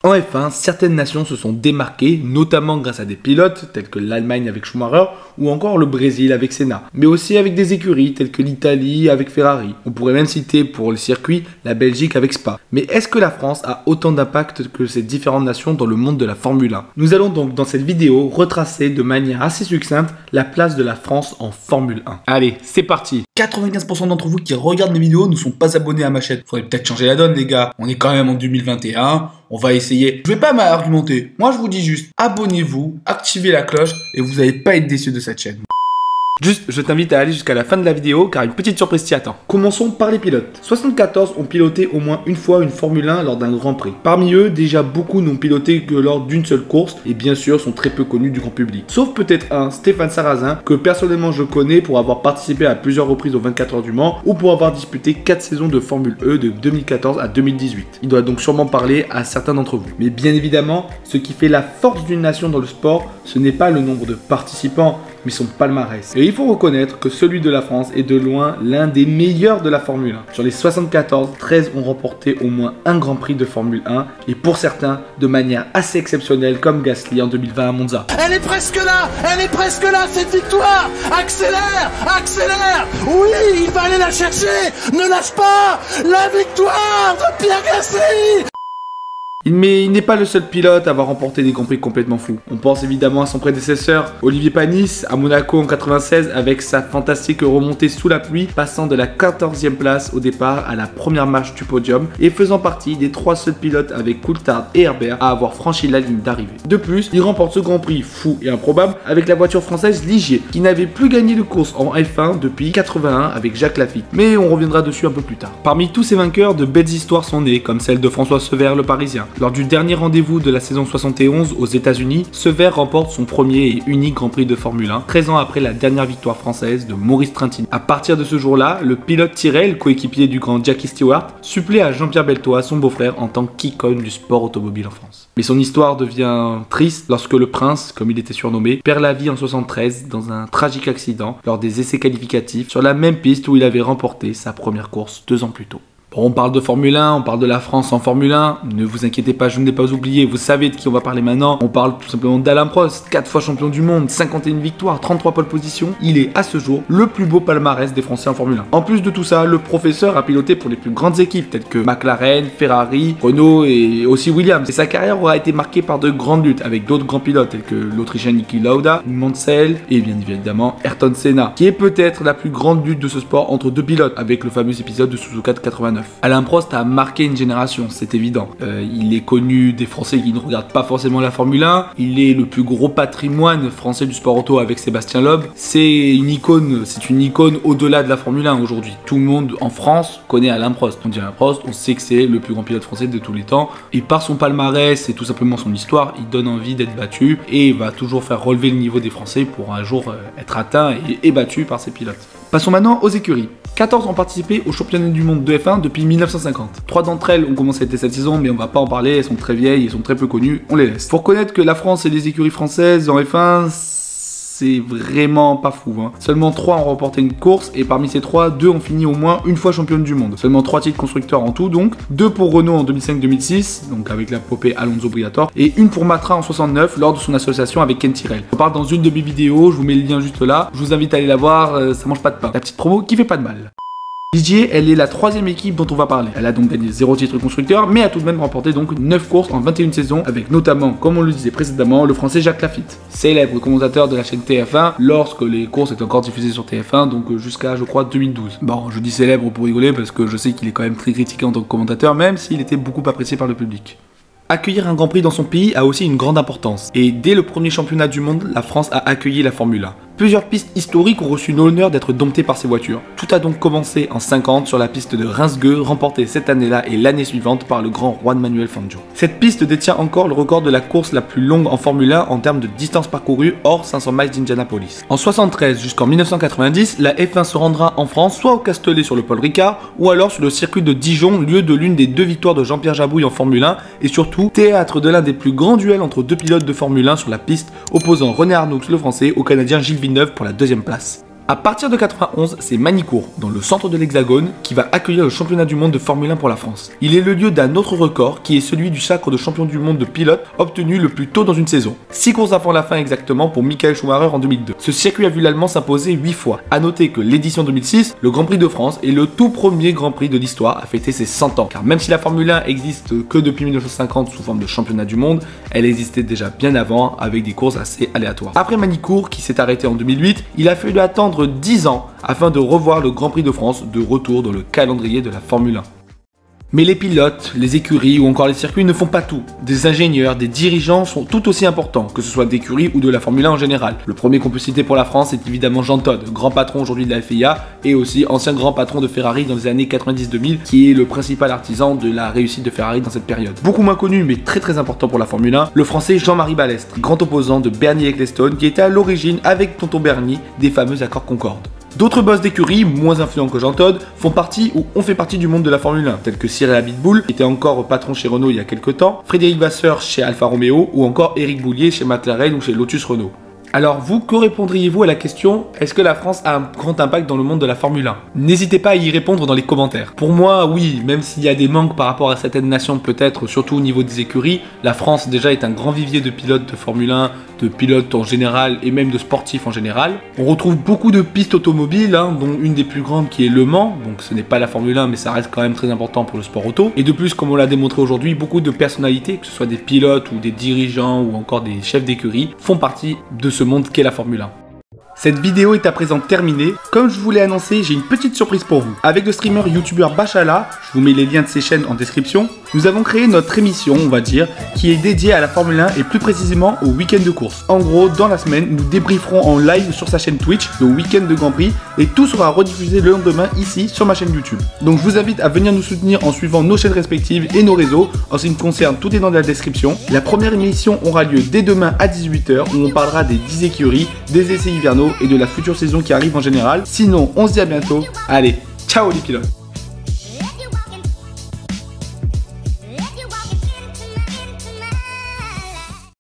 En F1, certaines nations se sont démarquées, notamment grâce à des pilotes tels que l'Allemagne avec Schumacher ou encore le Brésil avec Senna, mais aussi avec des écuries telles que l'Italie avec Ferrari. On pourrait même citer pour le circuit la Belgique avec Spa. Mais est-ce que la France a autant d'impact que ces différentes nations dans le monde de la Formule 1? Nous allons donc dans cette vidéo retracer de manière assez succincte la place de la France en Formule 1. Allez, c'est parti! 95% d'entre vous qui regardent mes vidéos ne sont pas abonnés à ma chaîne. Faudrait peut-être changer la donne les gars, on est quand même en 2021, on va essayer. Je vais pas m'argumenter, moi je vous dis juste, abonnez-vous, activez la cloche et vous n'allez pas être déçus de cette chaîne. Juste, je t'invite à aller jusqu'à la fin de la vidéo car une petite surprise t'y attend. Commençons par les pilotes. 74 ont piloté au moins une fois une Formule 1 lors d'un Grand Prix. Parmi eux, déjà beaucoup n'ont piloté que lors d'une seule course et bien sûr sont très peu connus du grand public. Sauf peut-être un, Stéphane Sarrazin, que personnellement je connais pour avoir participé à plusieurs reprises aux 24 heures du Mans ou pour avoir disputé 4 saisons de Formule E de 2014 à 2018. Il doit donc sûrement parler à certains d'entre vous. Mais bien évidemment, ce qui fait la force d'une nation dans le sport, ce n'est pas le nombre de participants, mais son palmarès. Et il faut reconnaître que celui de la France est de loin l'un des meilleurs de la Formule 1. Sur les 74, 13 ont remporté au moins un Grand Prix de Formule 1 et pour certains de manière assez exceptionnelle comme Gasly en 2020 à Monza. Elle est presque là cette victoire. Accélère, accélère. Oui, il va aller la chercher. Ne lâche pas la victoire de Pierre Gasly. Mais il n'est pas le seul pilote à avoir remporté des Grands Prix complètement fous. On pense évidemment à son prédécesseur, Olivier Panis, à Monaco en 96 avec sa fantastique remontée sous la pluie, passant de la 14e place au départ à la première marche du podium et faisant partie des 3 seuls pilotes avec Coulthard et Herbert à avoir franchi la ligne d'arrivée. De plus, il remporte ce Grand Prix fou et improbable avec la voiture française Ligier, qui n'avait plus gagné de course en F1 depuis 81 avec Jacques Lafitte. Mais on reviendra dessus un peu plus tard. Parmi tous ces vainqueurs, de belles histoires sont nées, comme celle de François Sevère le Parisien. Lors du dernier rendez-vous de la saison 71 aux États-Unis, Sevère remporte son premier et unique Grand Prix de Formule 1, 13 ans après la dernière victoire française de Maurice Trentini. À partir de ce jour-là, le pilote Tyrrell, coéquipier du grand Jackie Stewart, supplée à Jean-Pierre Beltois, son beau-frère, en tant qu'icône du sport automobile en France. Mais son histoire devient triste lorsque le prince, comme il était surnommé, perd la vie en 73 dans un tragique accident lors des essais qualificatifs sur la même piste où il avait remporté sa première course 2 ans plus tôt. Bon, on parle de Formule 1, on parle de la France en Formule 1, ne vous inquiétez pas, je ne l'ai pas oublié, vous savez de qui on va parler maintenant. On parle tout simplement d'Alain Prost, 4 fois champion du monde, 51 victoires, 33 pole positions. Il est à ce jour le plus beau palmarès des Français en Formule 1. En plus de tout ça, le professeur a piloté pour les plus grandes équipes telles que McLaren, Ferrari, Renault et aussi Williams. Et sa carrière aura été marquée par de grandes luttes avec d'autres grands pilotes tels que l'Autrichien Niki Lauda, Mansell et bien évidemment Ayrton Senna, qui est peut-être la plus grande lutte de ce sport entre deux pilotes avec le fameux épisode de Suzuka de 89. Alain Prost a marqué une génération, c'est évident. Il est connu des Français qui ne regardent pas forcément la Formule 1. Il est le plus gros patrimoine français du sport auto avec Sébastien Loeb. C'est une icône au-delà de la Formule 1 aujourd'hui. Tout le monde en France connaît Alain Prost. On dit Alain Prost, on sait que c'est le plus grand pilote français de tous les temps. Et par son palmarès et tout simplement son histoire, il donne envie d'être battu et il va toujours faire relever le niveau des Français pour un jour être atteint et battu par ses pilotes. Passons maintenant aux écuries. 14 ont participé au championnat du monde de F1 depuis 1950. 3 d'entre elles ont commencé cette saison, mais on va pas en parler, elles sont très vieilles, elles sont très peu connues, on les laisse. Faut reconnaître que la France et les écuries françaises en F1, c'est vraiment pas fou. Seulement 3 ont remporté une course et parmi ces 3, 2 ont fini au moins une fois championne du monde. Seulement 3 titres constructeurs en tout donc, 2 pour Renault en 2005-2006, donc avec l'épopée Alonso Briatore, et une pour Matra en 69 lors de son association avec Ken Tyrrell. On parle dans une de mes vidéos, je vous mets le lien juste là, je vous invite à aller la voir, ça mange pas de pain. La petite promo qui fait pas de mal. Ligier, elle est la 3e équipe dont on va parler. Elle a donc gagné 0 titre constructeur, mais a tout de même remporté donc 9 courses en 21 saisons, avec notamment, comme on le disait précédemment, le français Jacques Lafitte, célèbre commentateur de la chaîne TF1 lorsque les courses étaient encore diffusées sur TF1, donc jusqu'à je crois 2012. Bon, je dis célèbre pour rigoler parce que je sais qu'il est quand même très critiqué en tant que commentateur, même s'il était beaucoup apprécié par le public. Accueillir un Grand Prix dans son pays a aussi une grande importance, et dès le premier championnat du monde, la France a accueilli la Formule 1. Plusieurs pistes historiques ont reçu l'honneur d'être domptées par ces voitures. Tout a donc commencé en 50 sur la piste de Reims-Gueux, remportée cette année-là et l'année suivante par le grand Juan Manuel Fangio. Cette piste détient encore le record de la course la plus longue en Formule 1 en termes de distance parcourue hors 500 miles d'Indianapolis. En 73 jusqu'en 1990, la F1 se rendra en France soit au Castellet sur le Paul Ricard ou alors sur le circuit de Dijon, lieu de l'une des 2 victoires de Jean-Pierre Jabouille en Formule 1 et surtout théâtre de l'un des plus grands duels entre 2 pilotes de Formule 1 sur la piste opposant René Arnoux le français au Canadien Gilles Villeneuve pour la 2e place. À partir de 91, c'est Magny-Cours, dans le centre de l'Hexagone, qui va accueillir le championnat du monde de Formule 1 pour la France. Il est le lieu d'un autre record, qui est celui du sacre de champion du monde de pilote, obtenu le plus tôt dans une saison. 6 courses avant la fin exactement pour Michael Schumacher en 2002. Ce circuit a vu l'Allemand s'imposer 8 fois. A noter que l'édition 2006, le Grand Prix de France, est le tout premier Grand Prix de l'histoire à fêter ses 100 ans. Car même si la Formule 1 existe que depuis 1950 sous forme de championnat du monde, elle existait déjà bien avant avec des courses assez aléatoires. Après Magny-Cours, qui s'est arrêté en 2008, il a fallu attendre 10 ans afin de revoir le Grand Prix de France de retour dans le calendrier de la Formule 1. Mais les pilotes, les écuries ou encore les circuits ne font pas tout. Des ingénieurs, des dirigeants sont tout aussi importants, que ce soit d'écuries ou de la Formule 1 en général. Le premier qu'on peut citer pour la France est évidemment Jean Todt, grand patron aujourd'hui de la FIA et aussi ancien grand patron de Ferrari dans les années 90-2000, qui est le principal artisan de la réussite de Ferrari dans cette période. Beaucoup moins connu mais très important pour la Formule 1, le français Jean-Marie Balestre, grand opposant de Bernie Ecclestone, qui était à l'origine avec tonton Bernie des fameux accords Concorde. D'autres boss d'écurie, moins influents que Jean Todt, font partie ou ont fait partie du monde de la Formule 1, tels que Cyril Abitboul, qui était encore patron chez Renault il y a quelques temps, Frédéric Vasseur chez Alfa Romeo, ou encore Éric Boulier chez McLaren ou chez Lotus Renault. Alors vous, que répondriez-vous à la question « Est-ce que la France a un grand impact dans le monde de la Formule 1 ?» N'hésitez pas à y répondre dans les commentaires. Pour moi, oui, même s'il y a des manques par rapport à certaines nations peut-être, surtout au niveau des écuries, la France déjà est un grand vivier de pilotes de Formule 1, de pilotes en général et même de sportifs en général. On retrouve beaucoup de pistes automobiles, dont une des plus grandes qui est Le Mans, donc ce n'est pas la Formule 1 mais ça reste quand même très important pour le sport auto. Et de plus, comme on l'a démontré aujourd'hui, beaucoup de personnalités, que ce soit des pilotes ou des dirigeants ou encore des chefs d'écurie, font partie de ce monde qu'est la Formule 1. Cette vidéo est à présent terminée. Comme je vous l'ai annoncé, j'ai une petite surprise pour vous. Avec le streamer youtubeur Bachala, je vous mets les liens de ses chaînes en description, nous avons créé notre émission, on va dire, qui est dédiée à la Formule 1 et plus précisément au week-end de course. En gros, dans la semaine, nous débrieferons en live sur sa chaîne Twitch le week-end de Grand Prix et tout sera rediffusé le lendemain ici sur ma chaîne YouTube. Donc je vous invite à venir nous soutenir en suivant nos chaînes respectives et nos réseaux. En ce qui me concerne, tout est dans la description. La première émission aura lieu dès demain à 18 h où on parlera des 10 écuries, des essais hivernaux et de la future saison qui arrive en général. Sinon, on se dit à bientôt. Allez, ciao les pilotes!